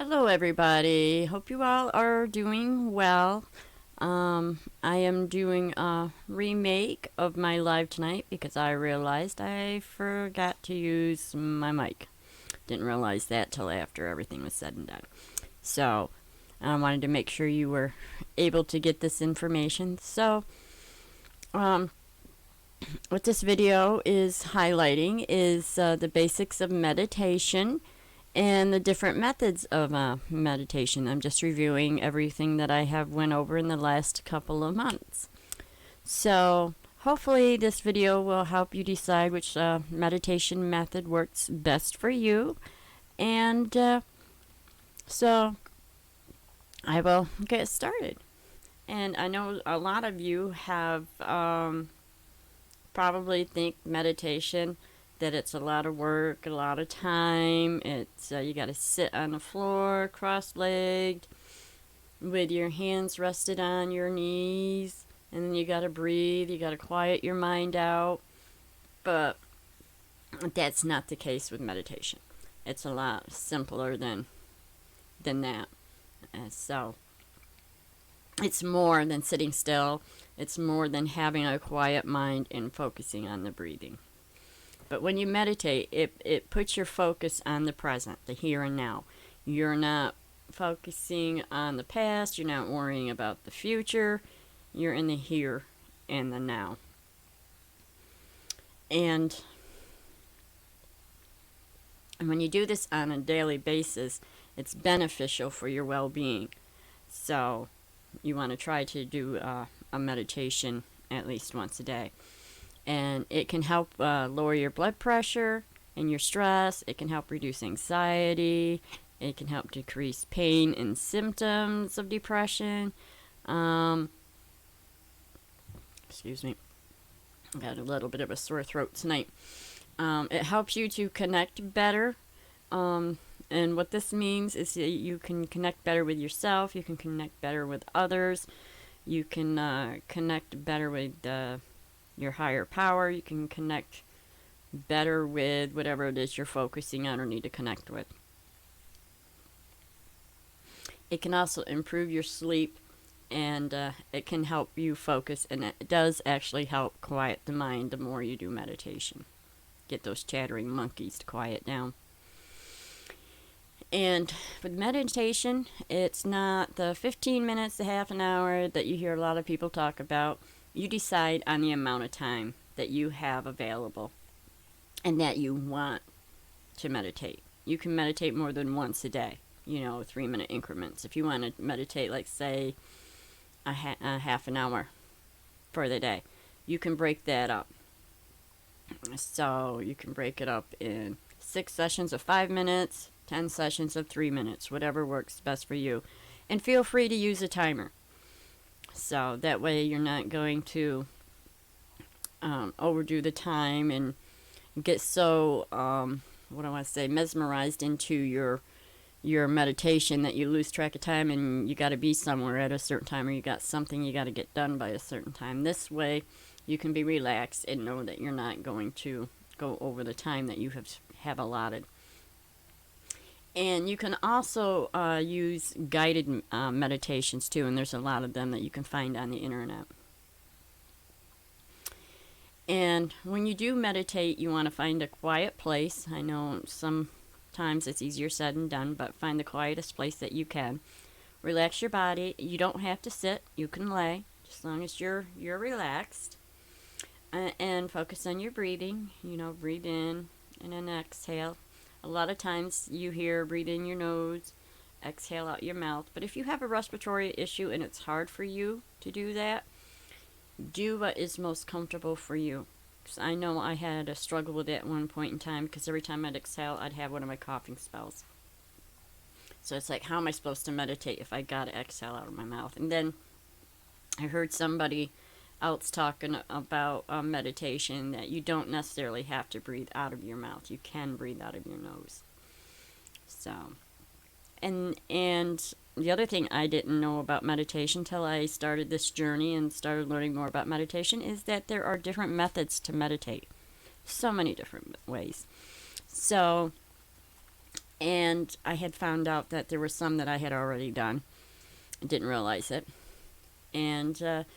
Hello, everybody. Hope you all are doing well. I am doing a remake of my live tonight because I realized I forgot to use my mic. Didn't realize that till after everything was said and done. So, I wanted to make sure you were able to get this information. So, um, what this video is highlighting is the basics of meditation and the different methods of meditation. I'm just reviewing everything that I have went over in the last couple of months. So hopefully this video will help you decide which meditation method works best for you. And so I will get started. And I know a lot of you have probably think meditation that it's a lot of work, a lot of time. It's you got to sit on the floor, cross-legged, with your hands rested on your knees, and then you got to breathe. You got to quiet your mind out. But that's not the case with meditation. It's a lot simpler than that. So it's more than sitting still. It's more than having a quiet mind and focusing on the breathing. But when you meditate, it puts your focus on the present, the here and now. You're not focusing on the past. You're not worrying about the future. You're in the here and the now. And when you do this on a daily basis, it's beneficial for your well-being. So you want to try to do a meditation at least once a day. And it can help lower your blood pressure and your stress. It can help reduce anxiety. It can help decrease pain and symptoms of depression. Excuse me. I got a little bit of a sore throat tonight. It helps you to connect better. And what this means is that you can connect better with yourself. You can connect better with others. You can connect better with your higher power. You can connect better with whatever it is you're focusing on or need to connect with. It can also improve your sleep, and it can help you focus, and it does actually help quiet the mind the more you do meditation. Get those chattering monkeys to quiet down. And with meditation, it's not the 15 minutes to half an hour that you hear a lot of people talk about. You decide on the amount of time that you have available and that you want to meditate. You can meditate more than once a day, 3-minute increments. If you want to meditate, like, say, a half an hour for the day, you can break that up. So you can break it up in 6 sessions of 5 minutes, 10 sessions of 3 minutes, whatever works best for you. And feel free to use a timer. So that way you're not going to overdo the time and get so, mesmerized into your meditation that you lose track of time and you got to be somewhere at a certain time, or you got something you got to get done by a certain time. This way you can be relaxed and know that you're not going to go over the time that you have allotted. And you can also use guided meditations too, and there's a lot of them that you can find on the internet. And when you do meditate, you want to find a quiet place. I know sometimes it's easier said than done, but find the quietest place that you can. Relax your body. You don't have to sit. You can lay, just as long as you're relaxed. And focus on your breathing. Breathe in and then exhale. A lot of times you hear breathe in your nose, exhale out your mouth. But if you have a respiratory issue and it's hard for you to do that, do what is most comfortable for you. Because I know I had a struggle with it at one point in time, because every time I'd exhale, I'd have one of my coughing spells. So it's like, how am I supposed to meditate if I got to exhale out of my mouth? And then I heard somebody else talking about meditation, that you don't necessarily have to breathe out of your mouth. You can breathe out of your nose. So, and the other thing I didn't know about meditation till I started this journey and started learning more about meditation is that there are different methods to meditate. So many different ways. So And I had found out that there were some that I had already done. I didn't realize it. And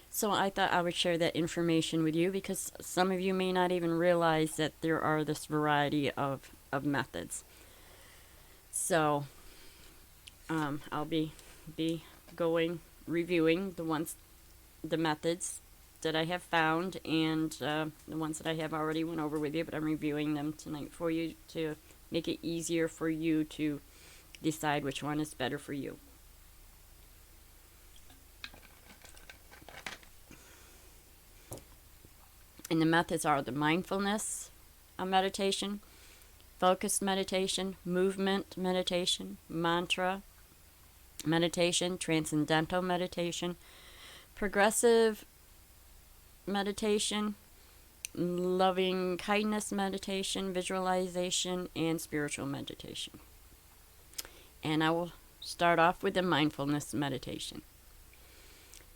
so I thought I would share that information with you because some of you may not even realize that there are this variety of methods. So I'll be reviewing the methods that I have found and the ones that I have already went over with you, but I'm reviewing them tonight for you to make it easier for you to decide which one is better for you. And the methods are the mindfulness meditation, focused meditation, movement meditation, mantra meditation, transcendental meditation, progressive meditation, loving kindness meditation, visualization, and spiritual meditation. And I will start off with the mindfulness meditation.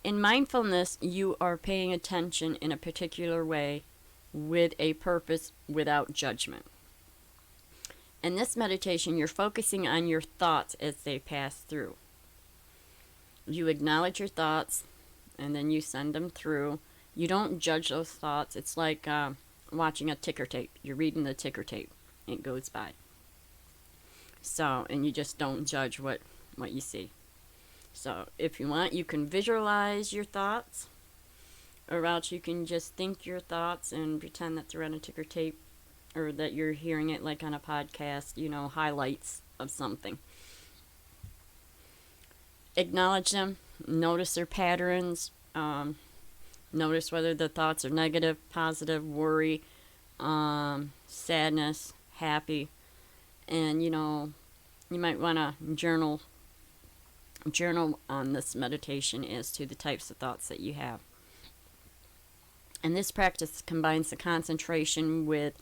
In mindfulness, you are paying attention in a particular way with a purpose without judgment. In this meditation, you're focusing on your thoughts as they pass through. You acknowledge your thoughts and then you send them through. You don't judge those thoughts. It's like watching a ticker tape. You're reading the ticker tape. It goes by. So, and you just don't judge what you see. So, if you want, you can visualize your thoughts, or else you can just think your thoughts and pretend that they're on a ticker tape, or that you're hearing it like on a podcast, highlights of something. Acknowledge them, notice their patterns, notice whether the thoughts are negative, positive, worry, sadness, happy, and you might want to journal on this meditation as to the types of thoughts that you have. And this practice combines the concentration with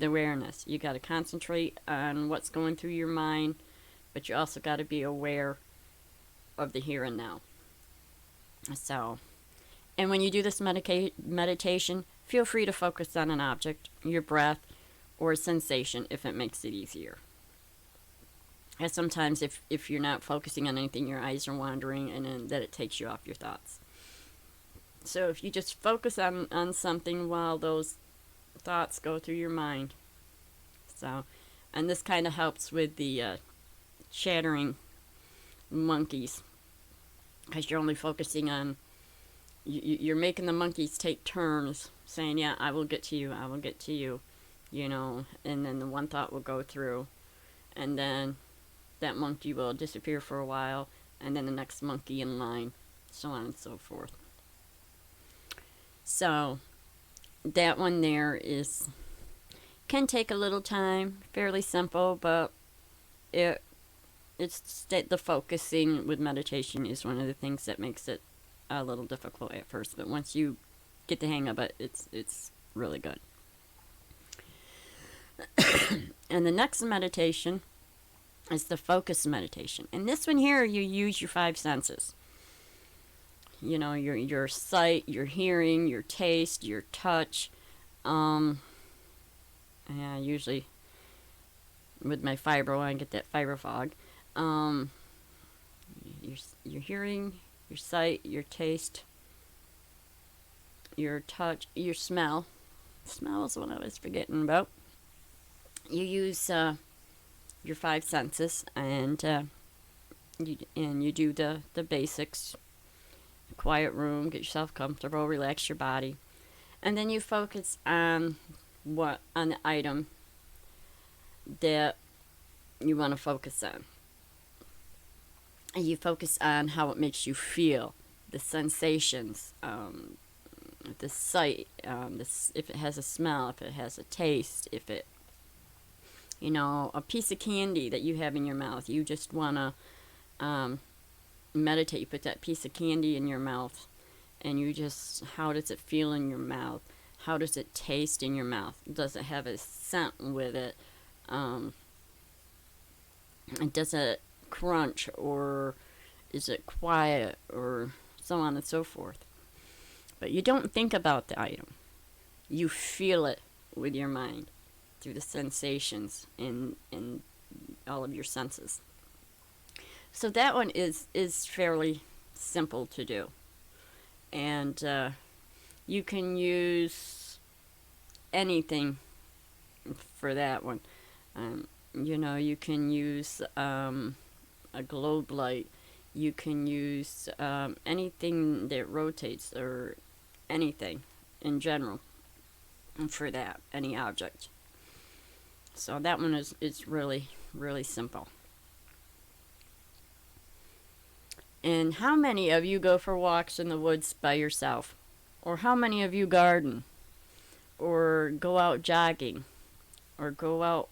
awareness. You got to concentrate on what's going through your mind, but you also got to be aware of the here and now. So, and when you do this meditation, feel free to focus on an object, your breath, or a sensation if it makes it easier. And sometimes if you're not focusing on anything, your eyes are wandering, and then that it takes you off your thoughts. So if you just focus on something while those thoughts go through your mind. So, and this kind of helps with the chattering monkeys, because you're only focusing on, you're making the monkeys take turns saying, yeah, I will get to you, I will get to you, and then the one thought will go through, and then that monkey will disappear for a while, and then the next monkey in line, so on and so forth. So that one there can take a little time, fairly simple, but the focusing with meditation is one of the things that makes it a little difficult at first, but once you get the hang of it, it's really good. And the next meditation is the focus meditation. And this one here, you use your five senses. Your sight, your hearing, your taste, your touch. Usually with my fibro, I get that fibro fog. Your hearing, your sight, your taste, your touch, your smell. Smell is what I was forgetting about. You use your five senses, and you do the basics. Quiet room, get yourself comfortable, relax your body, and then you focus on the item that you want to focus on. And you focus on how it makes you feel, the sensations, the sight, if it has a smell, if it has a taste, if it, a piece of candy that you have in your mouth. You just want to meditate. You put that piece of candy in your mouth, and how does it feel in your mouth? How does it taste in your mouth? Does it have a scent with it? Does it crunch, or is it quiet, or so on and so forth? But you don't think about the item. You feel it with your mind through the sensations and all of your senses. So that one is fairly simple to do. And you can use anything for that one. You can use a globe light. You can use anything that rotates, or anything in general for that, any object. So that one is really, really simple. And how many of you go for walks in the woods by yourself? Or how many of you garden? Or go out jogging? Or go out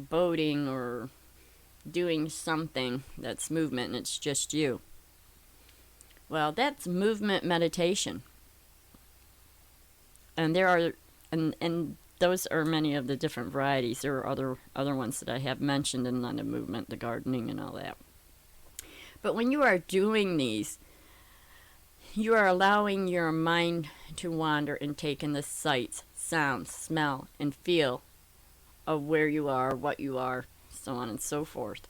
boating, or doing something that's movement and it's just you? Well, that's movement meditation. And there are, and those are many of the different varieties. There are other ones that I have mentioned in the movement, the gardening and all that. But when you are doing these, you are allowing your mind to wander and take in the sights, sounds, smell, and feel of where you are, what you are, so on and so forth.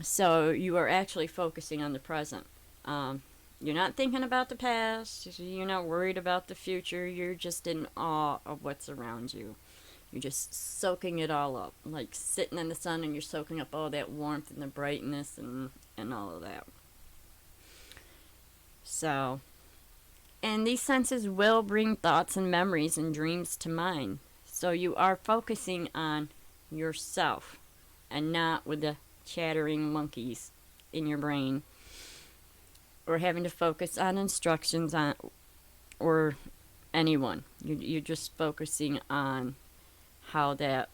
So you are actually focusing on the present. You're not thinking about the past. You're not worried about the future. You're just in awe of what's around you. You're just soaking it all up, like sitting in the sun and you're soaking up all that warmth and the brightness and all of that. So, and these senses will bring thoughts and memories and dreams to mind. So you are focusing on yourself and not with the chattering monkeys in your brain, or having to focus on instructions on or anyone. You're just focusing on how it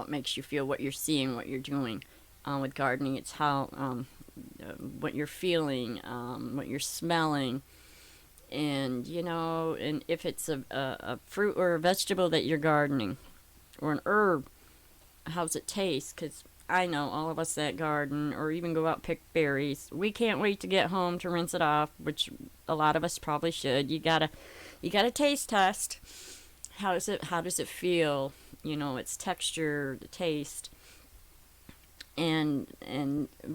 makes you feel, what you're seeing, what you're doing. With gardening, it's how what you're feeling, what you're smelling, and and if it's a fruit or a vegetable that you're gardening, or an herb, how's it taste? Because I know all of us that garden or even go out pick berries, we can't wait to get home to rinse it off, which a lot of us probably should. You gotta taste test. How does it feel? Its texture, the taste, and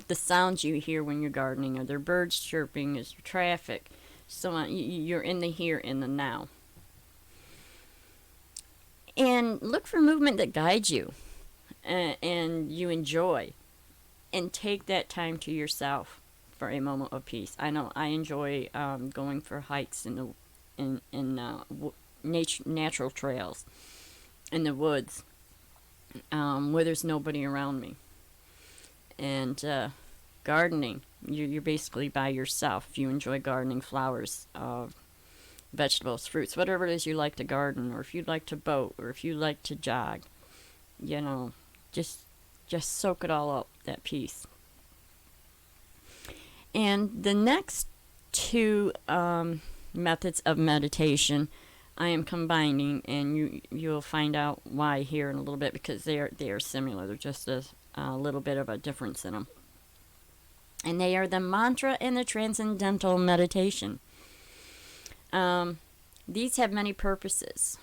the sounds you hear when you're gardening. Are there birds chirping? Is there traffic? So on. You're in the here, in the now. And look for movement that guides you and you enjoy. And take that time to yourself for a moment of peace. I know I enjoy going for hikes in natural trails in the woods where there's nobody around me. And gardening, you're basically by yourself. If you enjoy gardening flowers, vegetables, fruits, whatever it is you like to garden, or if you'd like to boat, or if you like to jog, just soak it all up, that peace. And the next two methods of meditation I am combining, and you'll find out why here in a little bit, because they are similar. They're just a little bit of a difference in them. And they are the mantra and the transcendental meditation. These have many purposes.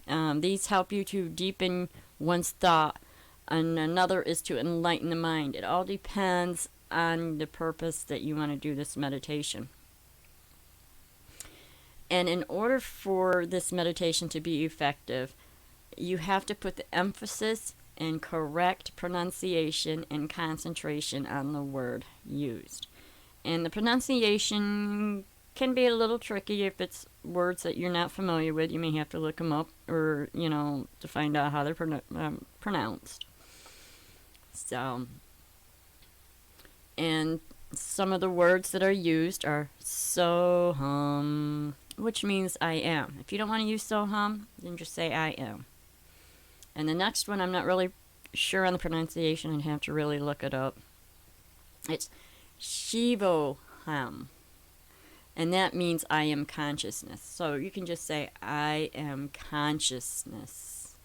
These help you to deepen one's thought, and another is to enlighten the mind. It all depends on the purpose that you want to do this meditation. And in order for this meditation to be effective, you have to put the emphasis and correct pronunciation and concentration on the word used. And the pronunciation can be a little tricky if it's words that you're not familiar with. You may have to look them up, or to find out how they're pronounced. So, and some of the words that are used are Soham, which means I am. If you don't want to use Soham, then just say I am. And the next one, I'm not really sure on the pronunciation. I'd have to really look it up. It's Shivoham. And that means I am consciousness. So you can just say I am consciousness.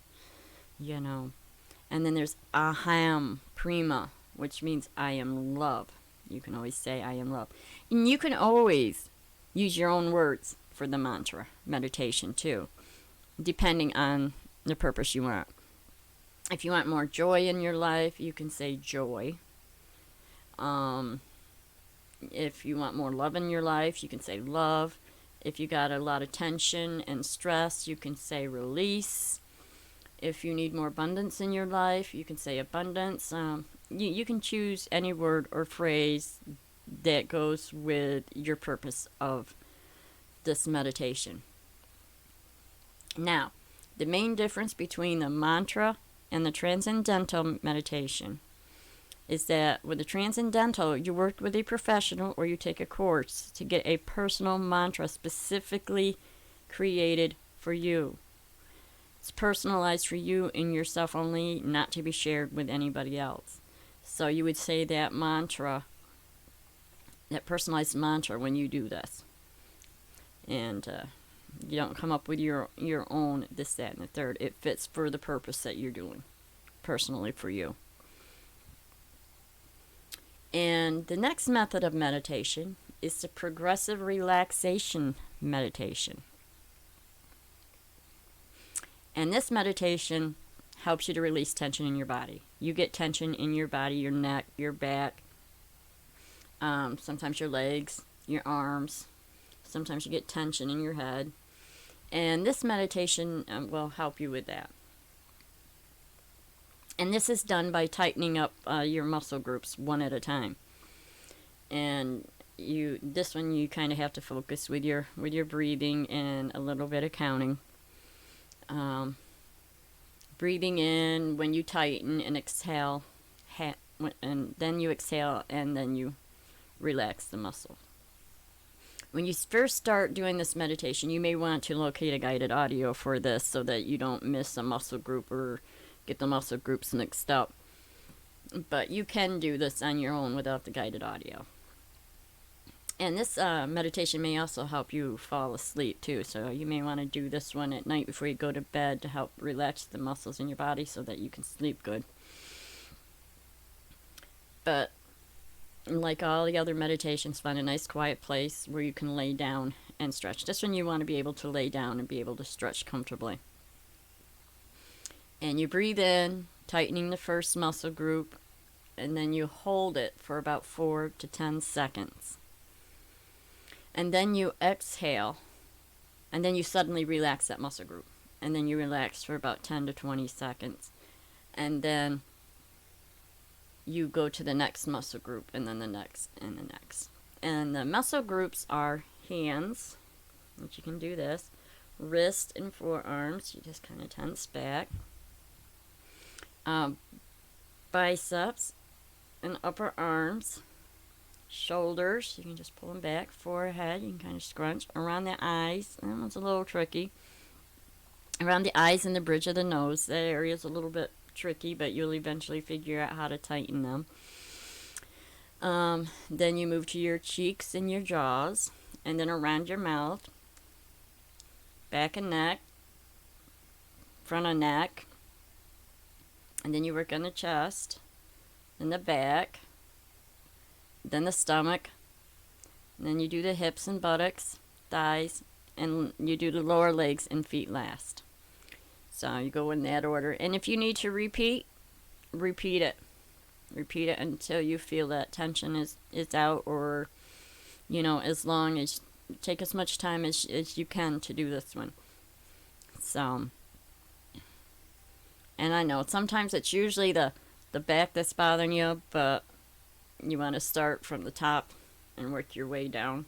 And then there's Aham Prima, which means I am love. You can always say I am love. And you can always use your own words for the mantra meditation too, depending on the purpose you want. If you want more joy in your life, you can say joy. Um, if you want more love in your life, you can say love. If you got a lot of tension and stress, you can say release. If you need more abundance in your life, you can say abundance. You can choose any word or phrase that goes with your purpose of this meditation. Now, the main difference between the mantra and the Transcendental meditation is that with the Transcendental, you work with a professional or you take a course to get a personal mantra specifically created for you. It's personalized for you and yourself only, not to be shared with anybody else. So you would say that mantra, that personalized mantra when you do this. And you don't come up with your own this, that, and the third. It fits for the purpose that you're doing, personally for you. And the next method of meditation is the progressive relaxation meditation. And this meditation helps you to release tension in your body. You get tension in your body, your neck, your back, sometimes your legs, your arms. Sometimes you get tension in your head. And this meditation will help you with that. And this is done by tightening up your muscle groups one at a time. And this one you kind of have to focus with your breathing and a little bit of counting. Breathing in when you tighten and exhale, and then you exhale and then you relax the muscle. When you first start doing this meditation, you may want to locate a guided audio for this so that you don't miss a muscle group or get the muscle groups mixed up. But you can do this on your own without the guided audio. And this meditation may also help you fall asleep too. So you may want to do this one at night before you go to bed to help relax the muscles in your body so that you can sleep good. But like all the other meditations, find a nice quiet place where you can lay down and stretch. This one you want to be able to lay down and be able to stretch comfortably. And you breathe in, tightening the first muscle group, and then you hold it for about 4 to 10 seconds. And then you exhale, and then you suddenly relax that muscle group. And then you relax for about 10 to 20 seconds. And then you go to the next muscle group, and then the next, and the next. And the muscle groups are hands, which you can do this, wrist and forearms, you just kind of tense back, biceps and upper arms, shoulders, you can just pull them back, forehead, you can kind of scrunch, around the eyes, that one's a little tricky, around the eyes and the bridge of the nose, that area's a little bit tricky, but you'll eventually figure out how to tighten them. Then you move to your cheeks and your jaws, and then around your mouth, back and neck, front of neck, and then you work on the chest, then the back, then the stomach, and then you do the hips and buttocks, thighs, and you do the lower legs and feet last. So you go in that order. And if you need to repeat it. Repeat it until you feel that tension is out, or, as long as, take as much time as you can to do this one. So, and I know sometimes it's usually the back that's bothering you, but you want to start from the top and work your way down.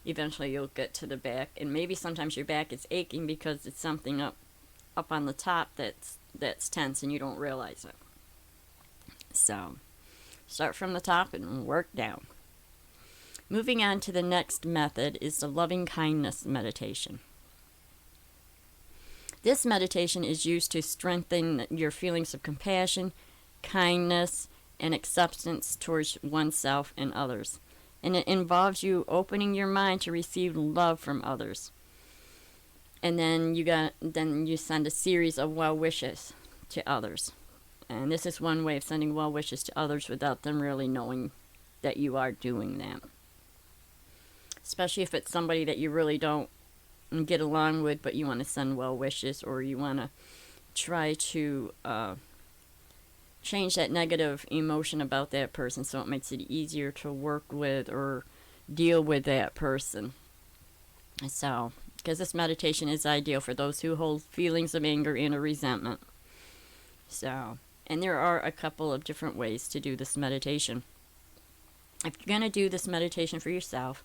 Eventually you'll get to the back, and maybe sometimes your back is aching because it's something up on the top that's tense and you don't realize it. So, start from the top and work down. Moving on to the next method is the loving kindness meditation. This meditation is used to strengthen your feelings of compassion, kindness, and acceptance towards oneself and others. And it involves you opening your mind to receive love from others. And then you send a series of well wishes to others. And this is one way of sending well wishes to others without them really knowing that you are doing that. Especially if it's somebody that you really don't get along with, but you want to send well wishes, or you want to try to change that negative emotion about that person so it makes it easier to work with or deal with that person. So, because this meditation is ideal for those who hold feelings of anger and or resentment. So, and there are a couple of different ways to do this meditation. If you're going to do this meditation for yourself,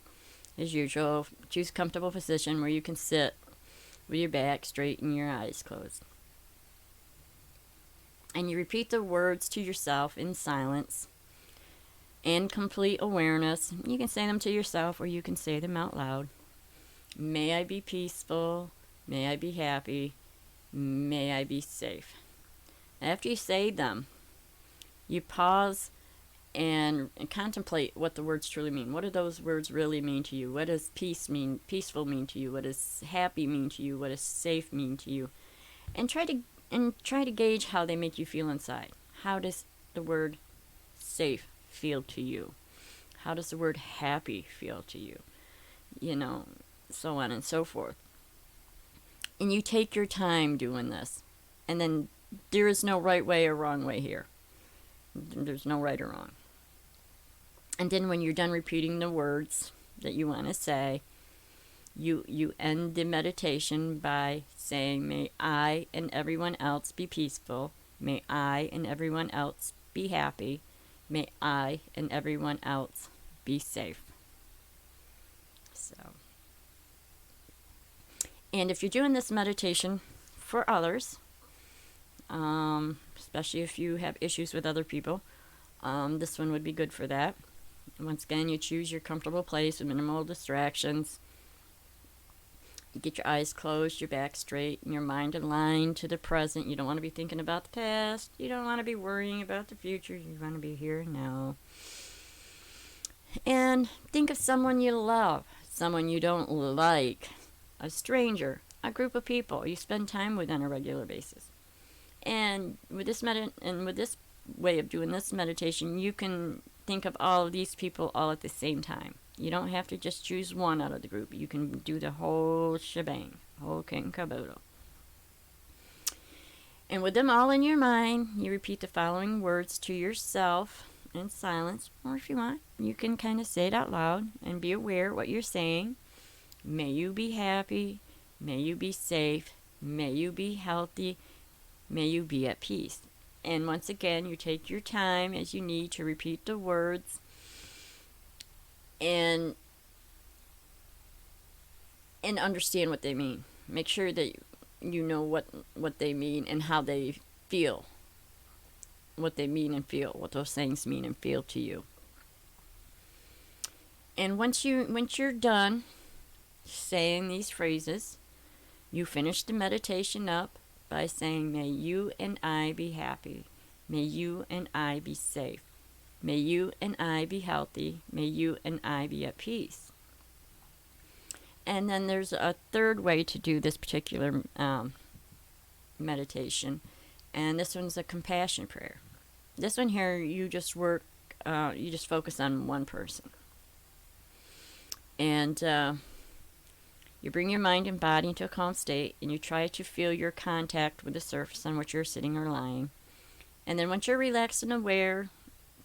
as usual, choose a comfortable position where you can sit with your back straight and your eyes closed. And you repeat the words to yourself in silence and complete awareness. You can say them to yourself or you can say them out loud. May I be peaceful. May I be happy. May I be safe. After you say them, you pause and contemplate what the words truly mean. What do those words really mean to you? What does peace mean, peaceful mean to you? What does happy mean to you? What does safe mean to you? And try to gauge how they make you feel inside. How does the word safe feel to you? How does the word happy feel to you? You know, so on and so forth. And you take your time doing this. And then there is no right way or wrong way here. There's no right or wrong. And then when you're done repeating the words that you want to say, you end the meditation by saying, may I and everyone else be peaceful. May I and everyone else be happy. May I and everyone else be safe. So, and if you're doing this meditation for others, especially if you have issues with other people, this one would be good for that. Once again, you choose your comfortable place with minimal distractions. You get your eyes closed, your back straight, and your mind aligned to the present. You don't want to be thinking about the past. You don't want to be worrying about the future. You want to be here and now. And think of someone you love, someone you don't like, a stranger, a group of people you spend time with on a regular basis. And with this way of doing this meditation, you can think of all of these people all at the same time. You don't have to just choose one out of the group. You can do the whole shebang, whole kit and caboodle. And with them all in your mind, you repeat the following words to yourself in silence, or if you want, you can kind of say it out loud and be aware what you're saying. May you be happy. May you be safe. May you be healthy. May you be at peace. And once again, you take your time as you need to repeat the words and understand what they mean. Make sure that you know what they mean and how they feel. What they mean and feel. What those things mean and feel to you. And once you're done saying these phrases, you finish the meditation up by saying, may you and I be happy. May you and I be safe. May you and I be healthy. May you and I be at peace. And then there's a third way to do this particular meditation. And this one's a compassion prayer. This one here, you just focus on one person. And you bring your mind and body into a calm state, and you try to feel your contact with the surface on which you're sitting or lying. And then once you're relaxed and aware,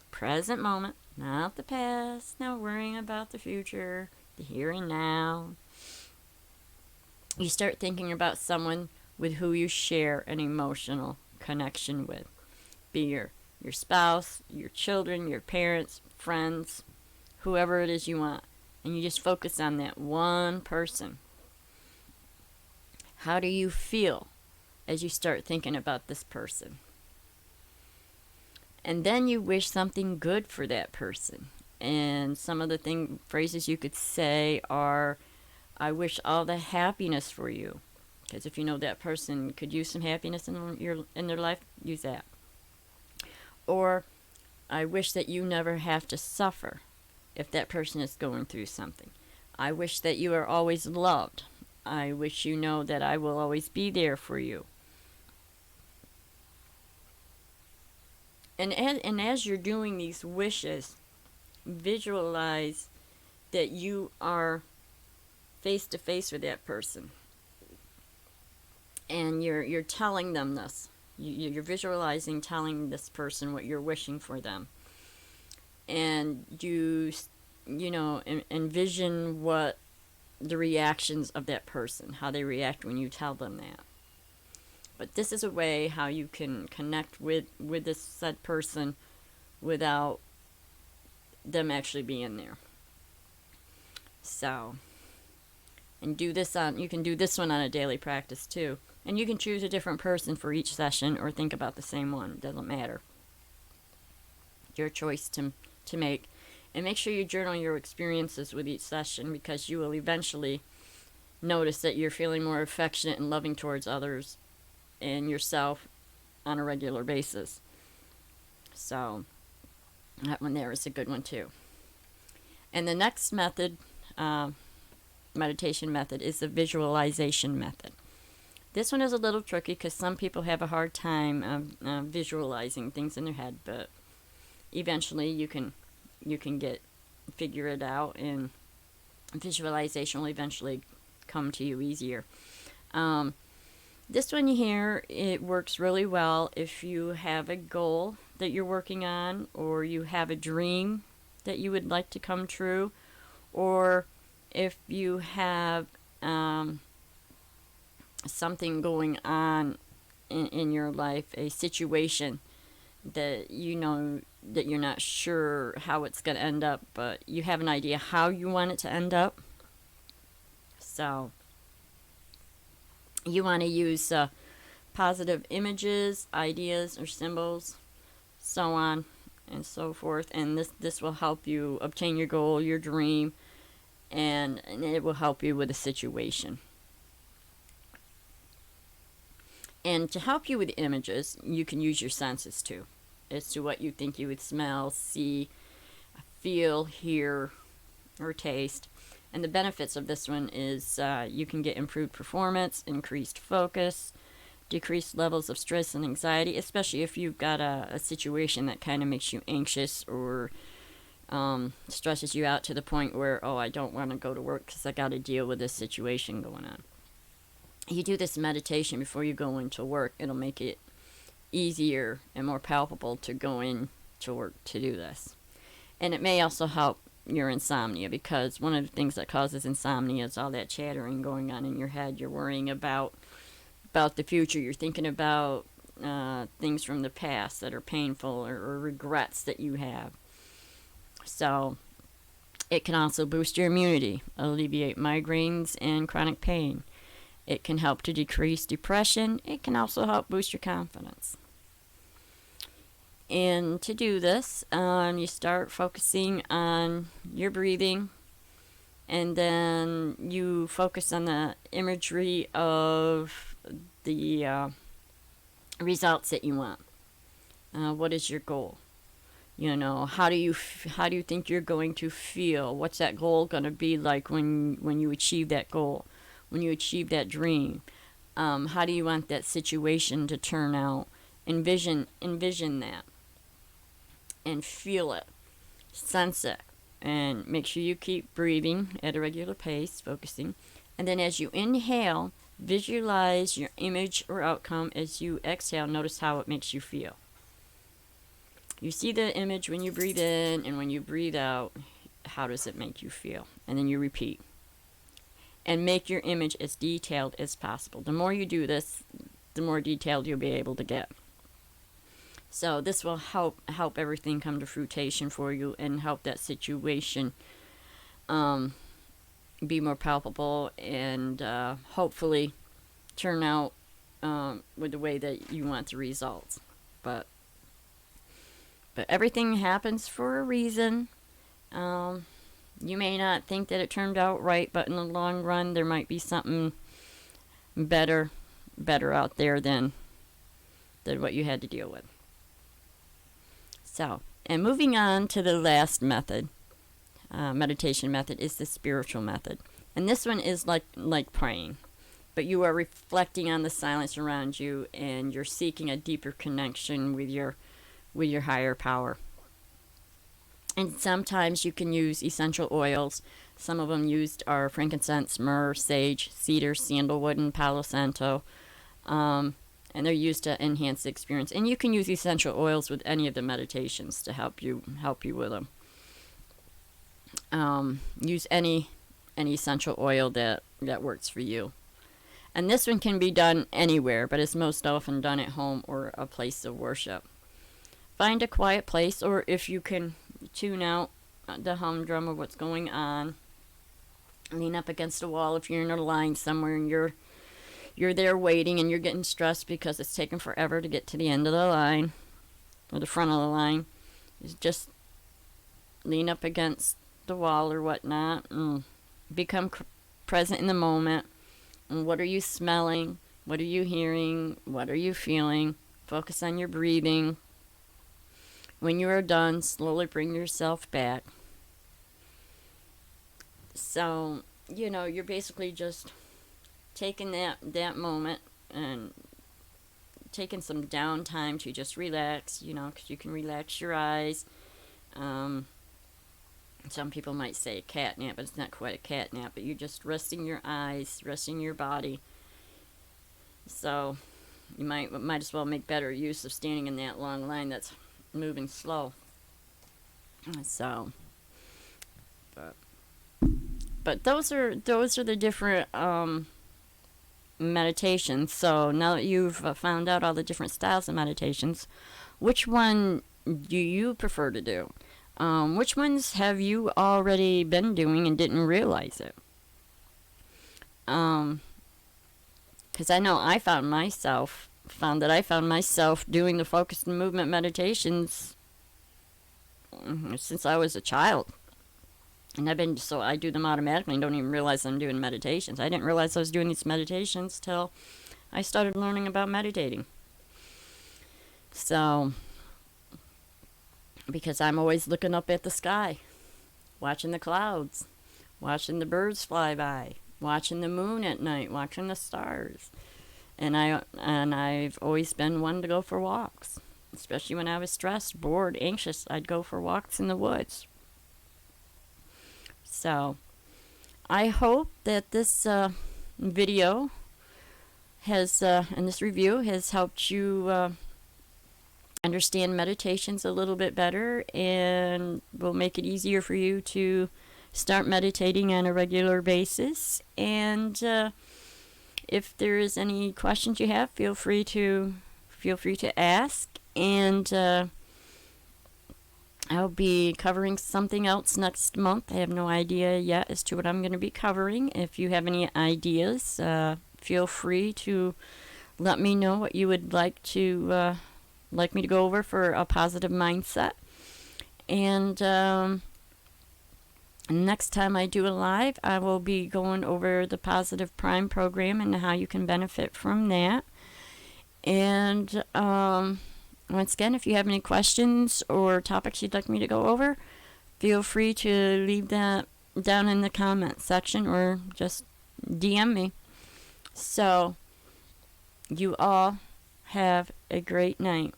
present moment, not the past, not worrying about the future, the here and now, you start thinking about someone with who you share an emotional connection with. Be your spouse, your children, your parents, friends, whoever it is you want. And you just focus on that one person. How do you feel as you start thinking about this person? And then you wish something good for that person. And some of the phrases you could say are, I wish all the happiness for you. Because if you know that person could use some happiness in their life, use that. Or, I wish that you never have to suffer if that person is going through something. I wish that you are always loved. I wish you know that I will always be there for you. And as you're doing these wishes, visualize that you are face to face with that person. And you're telling them this. You're visualizing telling this person what you're wishing for them. And envision what the reactions of that person, how they react when you tell them that. But this is a way how you can connect with this said person without them actually being there. So, and you can do this one on a daily practice too. And you can choose a different person for each session or think about the same one. It doesn't matter. Your choice to make. And make sure you journal your experiences with each session, because you will eventually notice that you're feeling more affectionate and loving towards others and yourself on a regular basis. So that one there is a good one too. And the next method, meditation method, is the visualization method. This one is a little tricky because some people have a hard time visualizing things in their head, but eventually you can figure it out, and visualization will eventually come to you easier. This one here, it works really well if you have a goal that you're working on, or you have a dream that you would like to come true, or if you have something going on in your life, a situation that you know that you're not sure how it's going to end up, but you have an idea how you want it to end up. So you want to use positive images, ideas, or symbols, so on and so forth, and this will help you obtain your goal, your dream, and it will help you with a situation. And to help you with images, you can use your senses too, as to what you think you would smell, see, feel, hear, or taste. And the benefits of this one is you can get improved performance, increased focus, decreased levels of stress and anxiety, especially if you've got a situation that kind of makes you anxious or stresses you out to the point where, oh, I don't want to go to work because I got to deal with this situation going on. You do this meditation before you go into work. It'll make it easier and more palpable to go into work to do this. And it may also help your insomnia, because one of the things that causes insomnia is all that chattering going on in your head. You're worrying about the future. You're thinking about things from the past that are painful, or regrets that you have. So it can also boost your immunity, alleviate migraines and chronic pain. It can help to decrease depression. It can also help boost your confidence. And to do this, you start focusing on your breathing, and then you focus on the imagery of the results that you want. What is your goal? How do you think you're going to feel? What's that goal going to be like when you achieve that goal? When you achieve that dream? How do you want that situation to turn out? Envision that. And feel it. Sense it. And make sure you keep breathing at a regular pace, focusing. And then as you inhale, visualize your image or outcome. As you exhale, notice how it makes you feel. You see the image when you breathe in, and when you breathe out, how does it make you feel? And then you repeat. And make your image as detailed as possible. The more you do this, the more detailed you'll be able to get. So this will help everything come to fruition for you, and help that situation be more palpable, and hopefully turn out with the way that you want the results. But everything happens for a reason. You may not think that it turned out right, but in the long run, there might be something better out there than what you had to deal with. So, and moving on to the last method, meditation method, is the spiritual method. And this one is like praying, but you are reflecting on the silence around you, and you're seeking a deeper connection with your higher power. And sometimes you can use essential oils. Some of them used are frankincense, myrrh, sage, cedar, sandalwood, and palo santo. and they're used to enhance the experience. And you can use essential oils with any of the meditations to help you with them. Use any essential oil that works for you. And this one can be done anywhere, but it's most often done at home or a place of worship. Find a quiet place, or if you can tune out the humdrum of what's going on, lean up against a wall if you're in a line somewhere and you're there waiting and you're getting stressed because it's taking forever to get to the end of the line or the front of the line. Is just lean up against the wall or whatnot and become present in the moment. And what are you smelling? What are you hearing? What are you feeling? Focus on your breathing. When you are done, slowly bring yourself back. So, you're basically just taking that moment and taking some downtime to just relax, because you can relax your eyes. Some people might say a cat nap, but it's not quite a cat nap, but you're just resting your eyes, resting your body. So you might as well make better use of standing in that long line that's moving slow. So, but those are the different meditations. So now that you've found out all the different styles of meditations, which one do you prefer to do? Which ones have you already been doing and didn't realize it? Because I know I found that I found myself doing the focused movement meditations since I was a child. And I do them automatically and don't even realize I'm doing meditations. I didn't realize I was doing these meditations till I started learning about meditating. So, because I'm always looking up at the sky, watching the clouds, watching the birds fly by, watching the moon at night, watching the stars. And I've always been one to go for walks, especially when I was stressed, bored, anxious. I'd go for walks in the woods. So, I hope that this video and this review has helped you understand meditations a little bit better, and will make it easier for you to start meditating on a regular basis. And if there is any questions you have, feel free to ask. And I'll be covering something else next month. I have no idea yet as to what I'm going to be covering. If you have any ideas, feel free to let me know what you would like me to go over for a positive mindset. And next time I do a live, I will be going over the Positive Prime program and how you can benefit from that. And once again, if you have any questions or topics you'd like me to go over, feel free to leave that down in the comment section or just DM me. So, you all have a great night.